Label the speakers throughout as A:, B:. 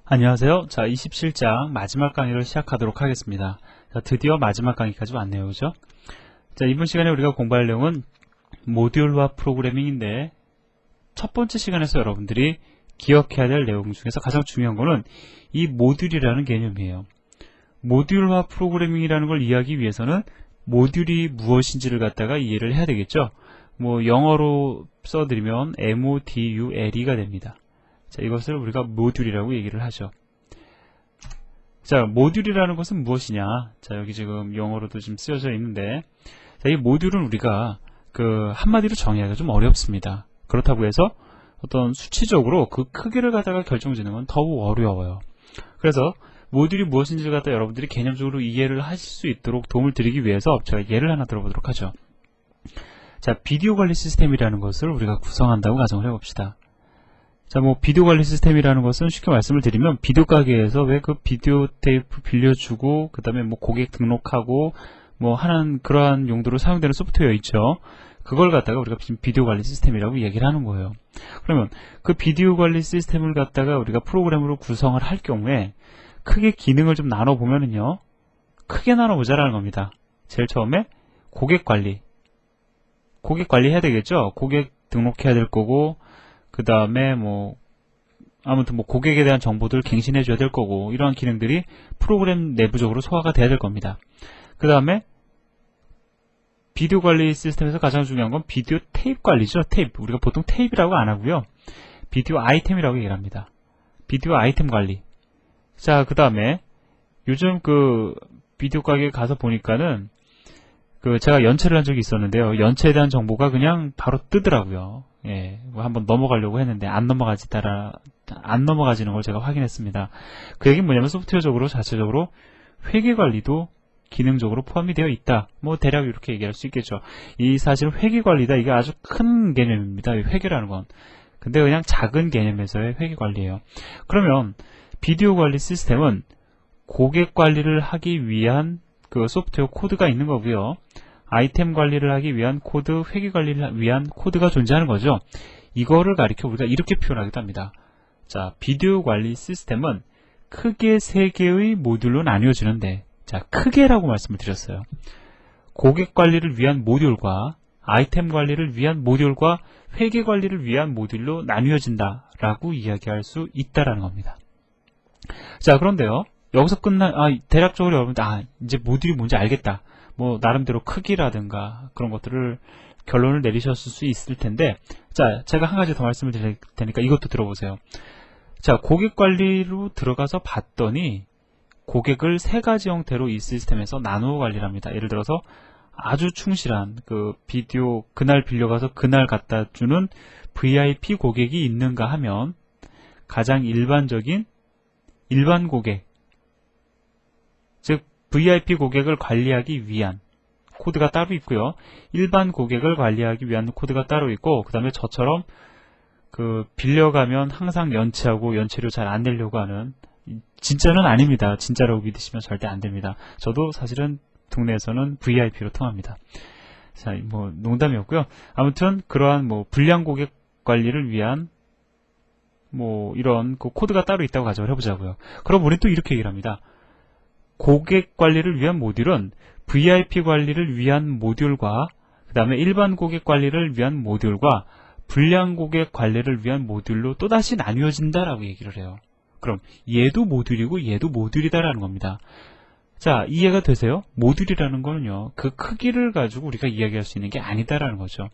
A: 안녕하세요. 자, 27장 마지막 강의를 시작하도록 하겠습니다. 자, 드디어 마지막 강의까지 왔네요. 그죠? 자, 이번 시간에 우리가 공부할 내용은 모듈화 프로그래밍인데 첫 번째 시간에서 여러분들이 기억해야 될 내용 중에서 가장 중요한 거는 이 모듈이라는 개념이에요. 모듈화 프로그래밍이라는 걸 이해하기 위해서는 모듈이 무엇인지를 갖다가 이해를 해야 되겠죠. 뭐 영어로 써드리면 MODULE가 됩니다. 자, 이것을 우리가 모듈이라고 얘기를 하죠. 자, 모듈이라는 것은 무엇이냐? 자, 여기 지금 영어로도 지금 쓰여져 있는데, 자, 이 모듈은 우리가 한마디로 정의하기가 좀 어렵습니다. 그렇다고 해서 어떤 수치적으로 그 크기를 갖다가 결정짓는 건 더욱 어려워요. 그래서 모듈이 무엇인지를 갖다 여러분들이 개념적으로 이해를 하실 수 있도록 도움을 드리기 위해서 제가 예를 하나 들어보도록 하죠. 자, 비디오 관리 시스템이라는 것을 우리가 구성한다고 가정을 해봅시다. 자, 뭐 비디오 관리 시스템이라는 것은 쉽게 말씀을 드리면 비디오 가게에서 왜 그 비디오 테이프 빌려주고 그 다음에 뭐 고객 등록하고 뭐 하는 그러한 용도로 사용되는 소프트웨어 있죠. 그걸 갖다가 우리가 지금 비디오 관리 시스템이라고 얘기를 하는 거예요. 그러면 그 비디오 관리 시스템을 갖다가 우리가 프로그램으로 구성을 할 경우에 크게 기능을 좀 나눠보면은요, 크게 나눠보자라는 겁니다. 제일 처음에 고객 관리 해야 되겠죠. 고객 등록해야 될 거고, 그 다음에 아무튼 고객에 대한 정보들을 갱신해 줘야 될 거고, 이러한 기능들이 프로그램 내부적으로 소화가 돼야 될 겁니다. 그 다음에 비디오 관리 시스템에서 가장 중요한 건 비디오 테이프 관리죠. 테이프. 우리가 보통 테이프라고 안 하고요, 비디오 아이템이라고 얘기를 합니다. 비디오 아이템 관리. 자, 그 다음에 요즘 비디오 가게에 가서 보니까는 제가 연체를 한 적이 있었는데요. 연체에 대한 정보가 그냥 바로 뜨더라고요. 예, 한번 넘어가려고 했는데 안 넘어가지는 걸 제가 확인했습니다. 그 얘기는 뭐냐면 소프트웨어적으로 자체적으로 회계 관리도 기능적으로 포함이 되어 있다. 뭐 대략 이렇게 얘기할 수 있겠죠. 이 사실 회계 관리다, 이게 아주 큰 개념입니다. 이 회계라는 건. 근데 그냥 작은 개념에서의 회계 관리예요. 그러면 비디오 관리 시스템은 고객 관리를 하기 위한 그 소프트웨어 코드가 있는 거고요. 아이템 관리를 하기 위한 코드, 회계 관리를 위한 코드가 존재하는 거죠. 이거를 가리켜 우리가 이렇게 표현하기도 합니다. 자, 비디오 관리 시스템은 크게 3개의 모듈로 나뉘어지는데, 자, 크게라고 말씀을 드렸어요. 고객 관리를 위한 모듈과 아이템 관리를 위한 모듈과 회계 관리를 위한 모듈로 나뉘어진다라고 이야기할 수 있다라는 겁니다. 자, 그런데요, 여기서 대략적으로 여러분들, 이제 모듈이 뭔지 알겠다. 뭐 나름대로 크기라든가 그런 것들을 결론을 내리셨을 수 있을 텐데, 자, 제가 한 가지 더 말씀을 드릴 테니까 이것도 들어보세요. 자, 고객 관리로 들어가서 봤더니 고객을 3가지 형태로 이 시스템에서 나누어 관리를 합니다. 예를 들어서 아주 충실한 비디오 그날 빌려가서 그날 갖다 주는 VIP 고객이 있는가 하면, 가장 일반적인 일반 고객, 즉 VIP 고객을 관리하기 위한 코드가 따로 있고요, 일반 고객을 관리하기 위한 코드가 따로 있고, 그 다음에 저처럼 빌려가면 항상 연체하고 연체료 잘 안 내려고 하는, 진짜는 아닙니다. 진짜라고 믿으시면 절대 안 됩니다. 저도 사실은 동네에서는 VIP로 통합니다. 자, 뭐 농담이었고요. 아무튼 그러한 불량 고객 관리를 위한 이런 코드가 따로 있다고 가정을 해보자고요. 그럼 우리는 또 이렇게 얘기를 합니다. 고객 관리를 위한 모듈은 VIP 관리를 위한 모듈과 그 다음에 일반 고객 관리를 위한 모듈과 불량 고객 관리를 위한 모듈로 또다시 나뉘어진다라고 얘기를 해요. 그럼 얘도 모듈이고 얘도 모듈이다라는 겁니다. 자, 이해가 되세요? 모듈이라는 거는요, 그 크기를 가지고 우리가 이야기할 수 있는 게 아니다라는 거죠.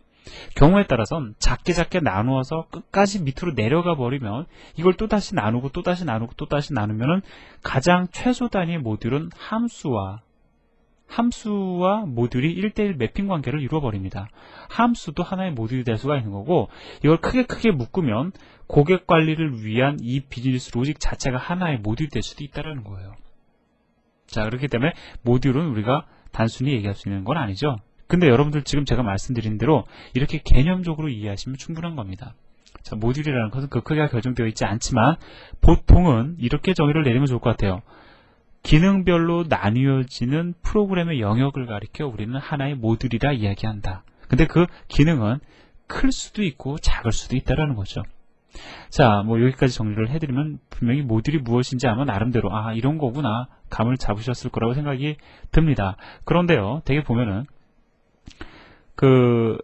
A: 경우에 따라서는 작게 나누어서 끝까지 밑으로 내려가 버리면, 이걸 또다시 나누고 또다시 나누고 또다시 나누면은 가장 최소 단위의 모듈은 함수와 모듈이 1:1 매핑 관계를 이루어 버립니다. 함수도 하나의 모듈이 될 수가 있는 거고, 이걸 크게 묶으면 고객 관리를 위한 이 비즈니스 로직 자체가 하나의 모듈이 될 수도 있다는 거예요. 자, 그렇기 때문에 모듈은 우리가 단순히 얘기할 수 있는 건 아니죠. 근데 여러분들 지금 제가 말씀드린 대로 이렇게 개념적으로 이해하시면 충분한 겁니다. 자, 모듈이라는 것은 그 크기가 결정되어 있지 않지만 보통은 이렇게 정의를 내리면 좋을 것 같아요. 기능별로 나뉘어지는 프로그램의 영역을 가리켜 우리는 하나의 모듈이라 이야기한다. 근데 그 기능은 클 수도 있고 작을 수도 있다는 거죠. 자, 뭐 여기까지 정리를 해드리면 분명히 모듈이 무엇인지 아마 나름대로 이런 거구나 감을 잡으셨을 거라고 생각이 듭니다. 그런데요, 되게 보면은 그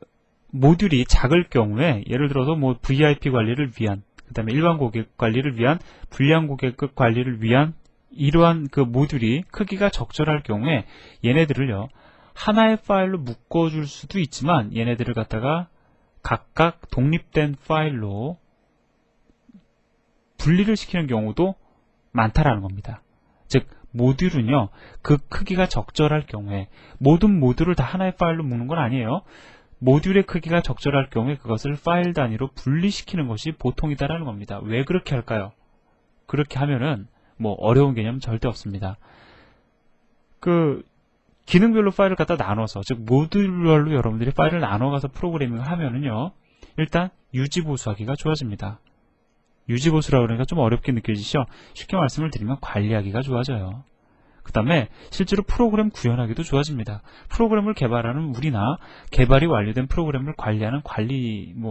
A: 모듈이 작을 경우에 예를 들어서 뭐 VIP 관리를 위한, 그 다음에 일반 고객 관리를 위한, 불량 고객 관리를 위한 이러한 그 모듈이 크기가 적절할 경우에 얘네들을요 하나의 파일로 묶어줄 수도 있지만 얘네들을 갖다가 각각 독립된 파일로 분리를 시키는 경우도 많다라는 겁니다. 즉 모듈은요 그 크기가 적절할 경우에 모든 모듈을 다 하나의 파일로 묶는 건 아니에요. 모듈의 크기가 적절할 경우에 그것을 파일 단위로 분리시키는 것이 보통이다라는 겁니다. 왜 그렇게 할까요? 그렇게 하면은 뭐 어려운 개념은 절대 없습니다. 그 기능별로 파일을 갖다 나눠서, 즉 모듈별로 여러분들이 파일을 나눠가서 프로그래밍을 하면은요 일단 유지보수하기가 좋아집니다. 유지보수라 그러니까 좀 어렵게 느껴지시죠? 쉽게 말씀을 드리면 관리하기가 좋아져요. 그 다음에 실제로 프로그램 구현하기도 좋아집니다. 프로그램을 개발하는 우리나 개발이 완료된 프로그램을 관리하는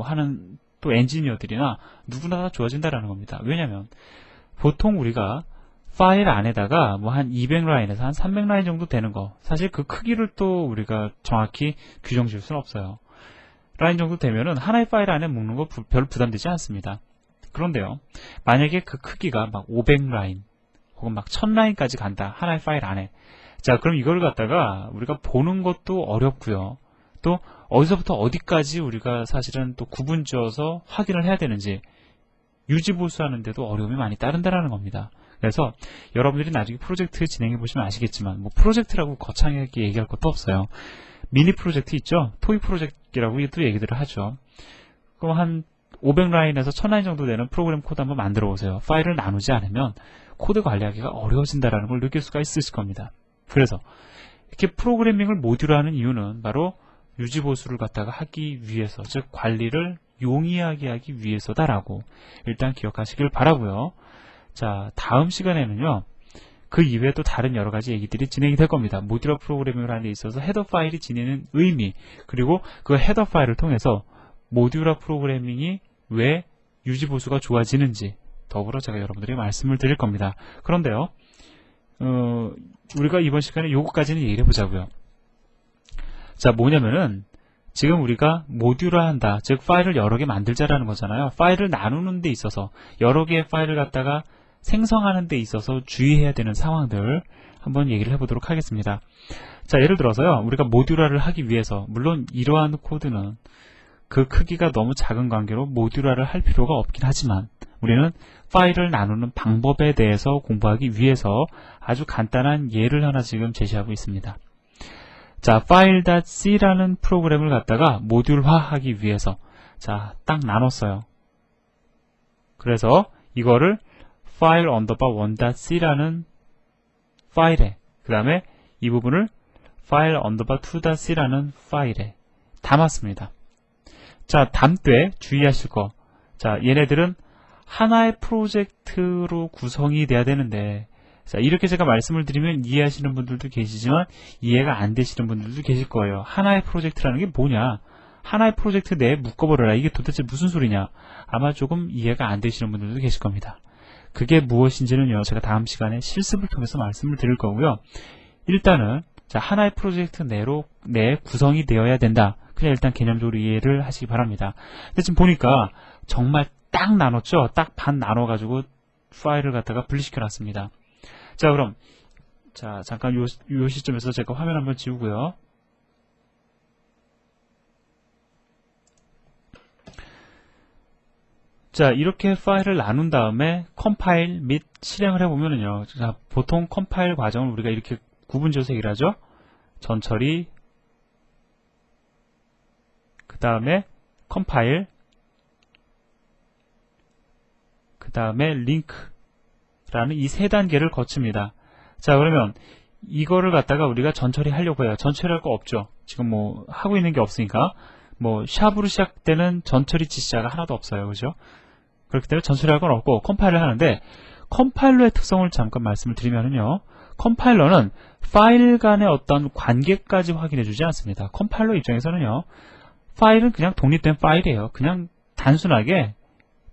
A: 하는 또 엔지니어들이나 누구나 다 좋아진다라는 겁니다. 왜냐하면 보통 우리가 파일 안에다가 뭐 한 200라인에서 한 300라인 정도 되는 거, 사실 그 크기를 또 우리가 정확히 규정 지을 수는 없어요. 라인 정도 되면은 하나의 파일 안에 묶는 거 별 부담되지 않습니다. 그런데요, 만약에 그 크기가 막 500라인 혹은 막 1000라인까지 간다, 하나의 파일 안에. 자, 그럼 이걸 갖다가 우리가 보는 것도 어렵고요. 또 어디서부터 어디까지 우리가 사실은 또 구분 지어서 확인을 해야 되는지 유지보수하는데도 어려움이 많이 따른다라는 겁니다. 그래서 여러분들이 나중에 프로젝트 진행해 보시면 아시겠지만 뭐 프로젝트라고 거창하게 얘기할 것도 없어요. 미니 프로젝트 있죠? 토이 프로젝트라고 또 얘기들을 하죠. 그럼 한 500라인에서 1000라인 정도 되는 프로그램 코드 한번 만들어 보세요. 파일을 나누지 않으면 코드 관리하기가 어려워진다는 걸 느낄 수가 있으실 겁니다. 그래서 이렇게 프로그래밍을 모듈화하는 이유는 바로 유지보수를 갖다가 하기 위해서, 즉 관리를 용이하게 하기 위해서다라고 일단 기억하시길 바라고요. 자, 다음 시간에는요 그 이외에 또 다른 여러 가지 얘기들이 진행이 될 겁니다. 모듈화 프로그래밍을 하는 데 있어서 헤더 파일이 지니는 의미, 그리고 그 헤더 파일을 통해서 모듈화 프로그래밍이 왜 유지보수가 좋아지는지 더불어 제가 여러분들에게 말씀을 드릴 겁니다. 그런데요, 우리가 이번 시간에 요거까지는 얘기를 해보자고요. 자, 뭐냐면은 지금 우리가 모듈화한다, 즉 파일을 여러 개 만들자라는 거잖아요. 파일을 나누는 데 있어서 여러 개의 파일을 갖다가 생성하는 데 있어서 주의해야 되는 상황들 한번 얘기를 해보도록 하겠습니다. 자, 예를 들어서요, 우리가 모듈화를 하기 위해서, 물론 이러한 코드는 그 크기가 너무 작은 관계로 모듈화를 할 필요가 없긴 하지만 우리는 파일을 나누는 방법에 대해서 공부하기 위해서 아주 간단한 예를 하나 지금 제시하고 있습니다. 자, file.c라는 프로그램을 갖다가 모듈화하기 위해서 자, 딱 나눴어요. 그래서 이거를 file _1.c라는 파일에, 그 다음에 이 부분을 file _2.c라는 파일에 담았습니다. 자, 담되 주의하실 거. 자, 얘네들은 하나의 프로젝트로 구성이 돼야 되는데, 자, 이렇게 제가 말씀을 드리면 이해하시는 분들도 계시지만 이해가 안 되시는 분들도 계실 거예요. 하나의 프로젝트라는 게 뭐냐? 하나의 프로젝트 내에 묶어버려라. 이게 도대체 무슨 소리냐? 아마 조금 이해가 안 되시는 분들도 계실 겁니다. 그게 무엇인지는요, 제가 다음 시간에 실습을 통해서 말씀을 드릴 거고요. 일단은 자, 하나의 프로젝트 내에 구성이 되어야 된다. 그냥 일단 개념적으로 이해를 하시기 바랍니다. 근데 지금 보니까 정말 딱 나눴죠? 딱 반 나눠가지고 파일을 갖다가 분리시켜 놨습니다. 자, 그럼 자, 잠깐 요 시점에서 제가 화면 한번 지우고요. 자, 이렇게 파일을 나눈 다음에 컴파일 및 실행을 해보면은요, 자, 보통 컴파일 과정을 우리가 이렇게 구분지어서 얘기를 하죠. 전처리, 그 다음에 컴파일, 그 다음에 링크라는 이 세 단계를 거칩니다. 자, 그러면 이거를 갖다가 우리가 전처리 하려고 해요. 전처리 할 거 없죠. 지금 뭐 하고 있는 게 없으니까. 뭐 샵으로 시작되는 전처리 지시자가 하나도 없어요. 그죠? 그렇기 때문에 전처리할 건 없고 컴파일을 하는데, 컴파일러의 특성을 잠깐 말씀을 드리면요, 컴파일러는 파일 간의 어떤 관계까지 확인해 주지 않습니다. 컴파일러 입장에서는요, 파일은 그냥 독립된 파일이에요. 그냥 단순하게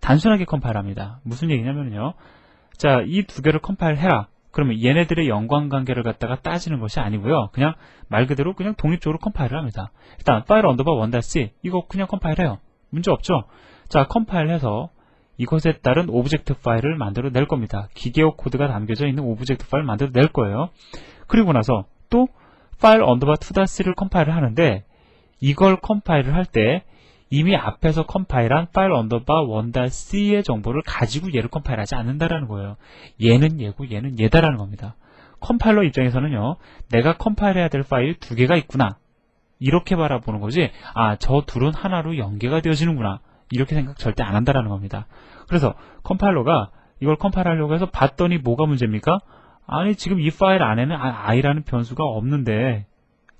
A: 단순하게 컴파일합니다. 무슨 얘기냐면요. 자, 이 두 개를 컴파일해라. 그러면 얘네들의 연관관계를 갖다가 따지는 것이 아니고요. 그냥 말 그대로 그냥 독립적으로 컴파일을 합니다. 일단 파일 언더바 원다시 이거 그냥 컴파일해요. 문제 없죠? 자, 컴파일해서 이것에 따른 오브젝트 파일을 만들어낼 겁니다. 기계어 코드가 담겨져 있는 오브젝트 파일을 만들어낼 거예요. 그리고 나서 또 파일 언더바 2-3를 컴파일을 하는데 이걸 컴파일을 할 때 이미 앞에서 컴파일한 파일 언더바 1-c의 정보를 가지고 얘를 컴파일하지 않는다라는 거예요. 얘는 얘고 얘는 얘다라는 겁니다. 컴파일러 입장에서는요. 내가 컴파일해야 될 파일 두 개가 있구나. 이렇게 바라보는 거지. 아, 저 둘은 하나로 연계가 되어지는구나. 이렇게 생각 절대 안 한다라는 겁니다. 그래서 컴파일러가 이걸 컴파일하려고 해서 봤더니 뭐가 문제입니까? 아니 지금 이 파일 안에는 i라는 변수가 없는데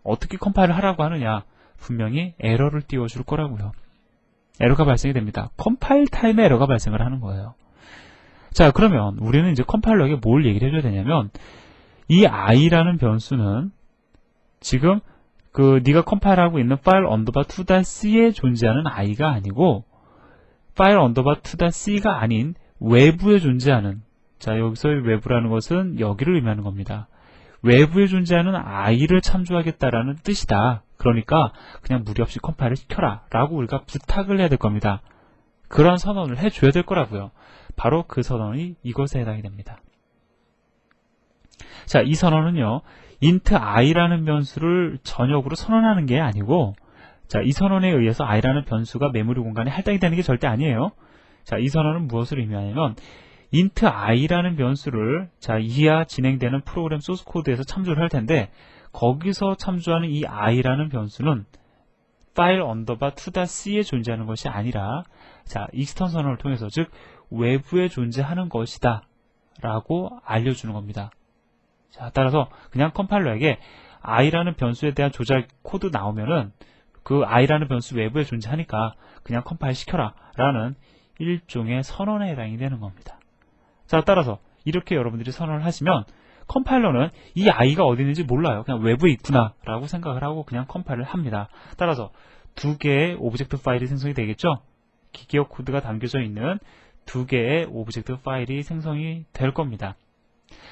A: 어떻게 컴파일을 하라고 하느냐. 분명히 에러를 띄워줄 거라고요. 에러가 발생이 됩니다. 컴파일 타임에 에러가 발생을 하는 거예요. 자, 그러면 우리는 이제 컴파일러에게 뭘 얘기를 해줘야 되냐면 이 i라는 변수는 지금 네가 컴파일하고 있는 파일 언더바 2-c에 존재하는 i가 아니고 파일 언더바 2-c가 아닌 외부에 존재하는, 자, 여기서의 외부라는 것은 여기를 의미하는 겁니다. 외부에 존재하는 i를 참조하겠다라는 뜻이다. 그러니까 그냥 무리 없이 컴파일을 시켜라 라고 우리가 부탁을 해야 될 겁니다. 그런 선언을 해줘야 될 거라고요. 바로 그 선언이 이것에 해당이 됩니다. 자, 이 선언은요. int i라는 변수를 전역으로 선언하는 게 아니고, 자, 이 선언에 의해서 i라는 변수가 메모리 공간에 할당이 되는 게 절대 아니에요. 자, 이 선언은 무엇을 의미하냐면 int i라는 변수를 자, 이하 진행되는 프로그램 소스 코드에서 참조를 할 텐데 거기서 참조하는 이 i라는 변수는 파일 언더바 2-c에 존재하는 것이 아니라 자, 익스턴 선언을 통해서 즉 외부에 존재하는 것이다 라고 알려주는 겁니다. 자, 따라서 그냥 컴파일러에게 i라는 변수에 대한 조작 코드 나오면은 그 i라는 변수 외부에 존재하니까 그냥 컴파일 시켜라 라는 일종의 선언에 해당이 되는 겁니다. 자, 따라서 이렇게 여러분들이 선언을 하시면 컴파일러는 이 i가 어디 있는지 몰라요. 그냥 외부에 있구나 라고 생각을 하고 그냥 컴파일을 합니다. 따라서 두 개의 오브젝트 파일이 생성이 되겠죠. 기계어 코드가 담겨져 있는 두 개의 오브젝트 파일이 생성이 될 겁니다.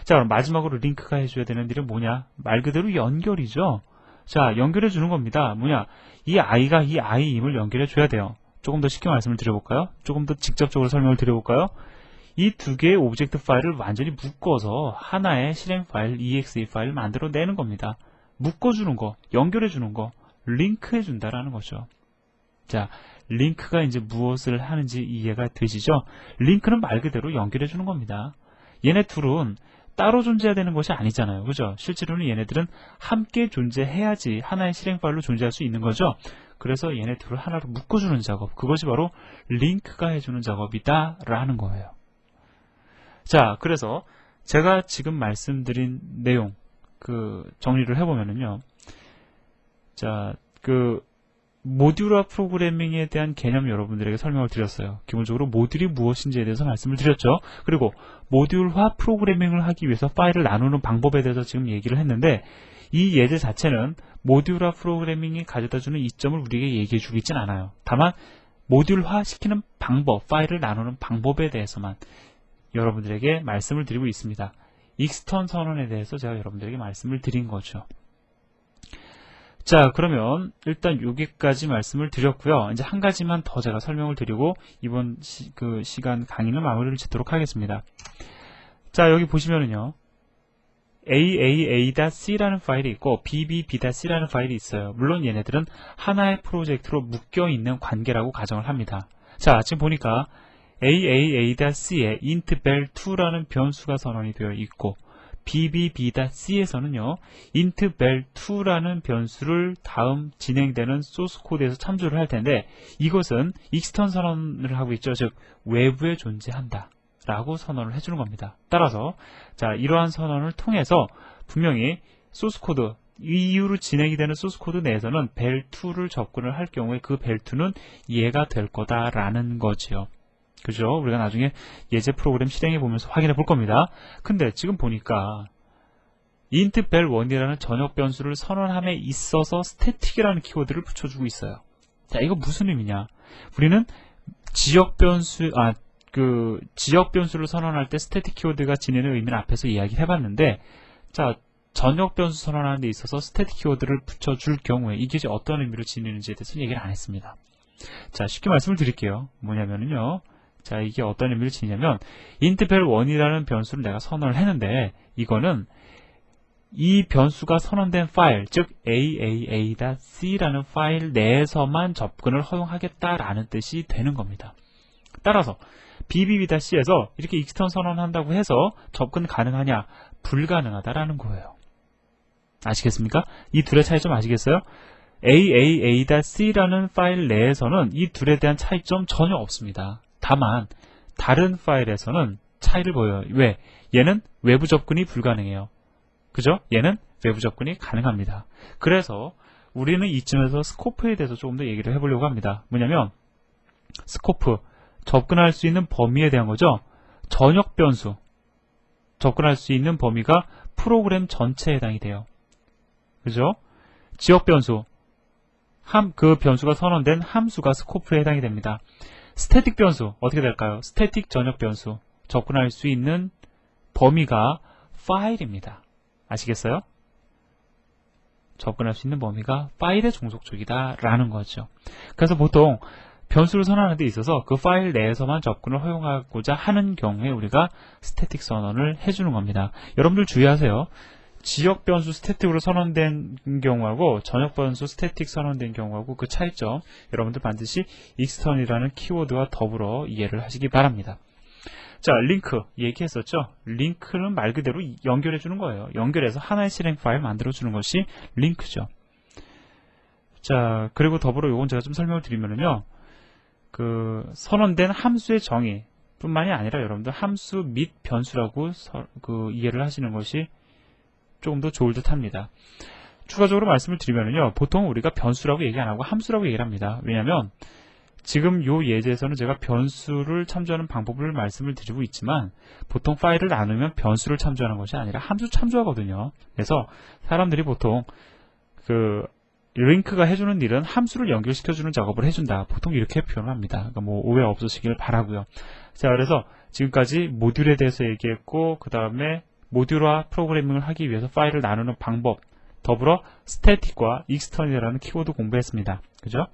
A: 자, 그럼 마지막으로 링크가 해줘야 되는 일은 뭐냐? 말 그대로 연결이죠. 자, 연결해 주는 겁니다. 뭐냐? 이 i가 이 i임을 연결해 줘야 돼요. 조금 더 쉽게 말씀을 드려볼까요? 조금 더 직접적으로 설명을 드려볼까요? 이 두 개의 오브젝트 파일을 완전히 묶어서 하나의 실행 파일, exe 파일을 만들어내는 겁니다. 묶어주는 거, 연결해주는 거, 링크해준다라는 거죠. 자, 링크가 이제 무엇을 하는지 이해가 되시죠? 링크는 말 그대로 연결해주는 겁니다. 얘네 둘은 따로 존재해야 되는 것이 아니잖아요. 그죠? 실제로는 얘네들은 함께 존재해야지 하나의 실행 파일로 존재할 수 있는 거죠. 그래서 얘네 둘을 하나로 묶어주는 작업, 그것이 바로 링크가 해주는 작업이다 라는 거예요. 자, 그래서 제가 지금 말씀드린 내용 정리를 해보면은요. 자, 모듈화 프로그래밍에 대한 개념 여러분들에게 설명을 드렸어요. 기본적으로 모듈이 무엇인지에 대해서 말씀을 드렸죠. 그리고 모듈화 프로그래밍을 하기 위해서 파일을 나누는 방법에 대해서 지금 얘기를 했는데 이 예제 자체는 모듈화 프로그래밍이 가져다주는 이점을 우리에게 얘기해주고 있진 않아요. 다만 모듈화 시키는 방법, 파일을 나누는 방법에 대해서만 여러분들에게 말씀을 드리고 있습니다. 익스턴 선언에 대해서 제가 여러분들에게 말씀을 드린 거죠. 자, 그러면 일단 여기까지 말씀을 드렸고요. 이제 한 가지만 더 제가 설명을 드리고 이번 시간 강의는 마무리를 짓도록 하겠습니다. 자, 여기 보시면은요. aaa.c라는 파일이 있고 bb.c라는 파일이 있어요. 물론 얘네들은 하나의 프로젝트로 묶여있는 관계라고 가정을 합니다. 자, 지금 보니까 aaa.c에 intval2라는 변수가 선언이 되어 있고 bb.c에서는요 intval2라는 변수를 다음 진행되는 소스 코드에서 참조를 할 텐데 이것은 익스턴 선언을 하고 있죠. 즉 외부에 존재한다 라고 선언을 해주는 겁니다. 따라서 자, 이러한 선언을 통해서 분명히 소스 코드 이후로 진행이 되는 소스 코드 내에서는 vel2를 접근을 할 경우에 그 vel2는 얘가 될 거다라는 거지요. 그죠? 우리가 나중에 예제 프로그램 실행해 보면서 확인해 볼 겁니다. 근데 지금 보니까 int val1이라는 전역 변수를 선언함에 있어서 static이라는 키워드를 붙여주고 있어요. 자, 이거 무슨 의미냐? 우리는 지역 변수, 지역 변수를 선언할 때 스태틱 키워드가 지니는 의미는 앞에서 이야기를 해봤는데, 자, 전역 변수 선언하는 데 있어서 스태틱 키워드를 붙여줄 경우에 이게 이제 어떤 의미를 지니는지에 대해서는 얘기를 안 했습니다. 자, 쉽게 말씀을 드릴게요. 뭐냐면요. 자, 이게 어떤 의미를 지니냐면, intval1이라는 변수를 내가 선언을 했는데, 이거는 이 변수가 선언된 파일, 즉 aaa.c라는 파일 내에서만 접근을 허용하겠다라는 뜻이 되는 겁니다. 따라서 bbb-c에서 이렇게 익스턴 선언한다고 해서 접근 가능하냐? 불가능하다라는 거예요. 아시겠습니까? 이 둘의 차이점 아시겠어요? aaa.c라는 파일 내에서는 이 둘에 대한 차이점 전혀 없습니다. 다만 다른 파일에서는 차이를 보여요. 왜? 얘는 외부 접근이 불가능해요. 그죠? 얘는 외부 접근이 가능합니다. 그래서 우리는 이쯤에서 스코프에 대해서 조금 더 얘기를 해보려고 합니다. 뭐냐면 스코프, 접근할 수 있는 범위에 대한 거죠. 전역 변수, 접근할 수 있는 범위가 프로그램 전체에 해당이 돼요. 그죠? 지역 변수, 그 변수가 선언된 함수가 스코프에 해당이 됩니다. 스태틱 변수, 어떻게 될까요? 스태틱 전역 변수, 접근할 수 있는 범위가 파일입니다. 아시겠어요? 접근할 수 있는 범위가 파일의 종속 쪽이다 라는 거죠. 그래서 보통 변수를 선언하는 데 있어서 그 파일 내에서만 접근을 허용하고자 하는 경우에 우리가 스태틱 선언을 해주는 겁니다. 여러분들 주의하세요. 지역 변수 스태틱으로 선언된 경우하고 전역 변수 스태틱 선언된 경우하고 그 차이점 여러분들 반드시 extern이라는 키워드와 더불어 이해를 하시기 바랍니다. 자, 링크 얘기했었죠. 링크는 말 그대로 연결해 주는 거예요. 연결해서 하나의 실행 파일 만들어 주는 것이 링크죠. 자, 그리고 더불어 요건 제가 좀 설명을 드리면요. 그 선언된 함수의 정의 뿐만이 아니라 여러분들 함수 및 변수라고 이해를 하시는 것이 조금 더 좋을 듯 합니다. 추가적으로 말씀을 드리면요. 보통 우리가 변수라고 얘기 안 하고 함수라고 얘기를 합니다. 왜냐하면 지금 요 예제에서는 제가 변수를 참조하는 방법을 말씀을 드리고 있지만 보통 파일을 나누면 변수를 참조하는 것이 아니라 함수 참조하거든요. 그래서 사람들이 보통 그 링크가 해주는 일은 함수를 연결시켜주는 작업을 해준다. 보통 이렇게 표현을 합니다. 그러니까 뭐 오해 없으시길 바라고요. 자, 그래서 지금까지 모듈에 대해서 얘기했고 그 다음에 모듈화 프로그래밍을 하기 위해서 파일을 나누는 방법, 더불어 스태틱과 익스턴이라는 키워드 공부했습니다. 그죠?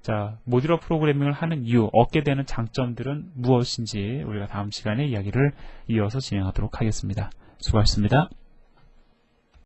A: 자, 모듈화 프로그래밍을 하는 이유, 얻게 되는 장점들은 무엇인지 우리가 다음 시간에 이야기를 이어서 진행하도록 하겠습니다. 수고하셨습니다.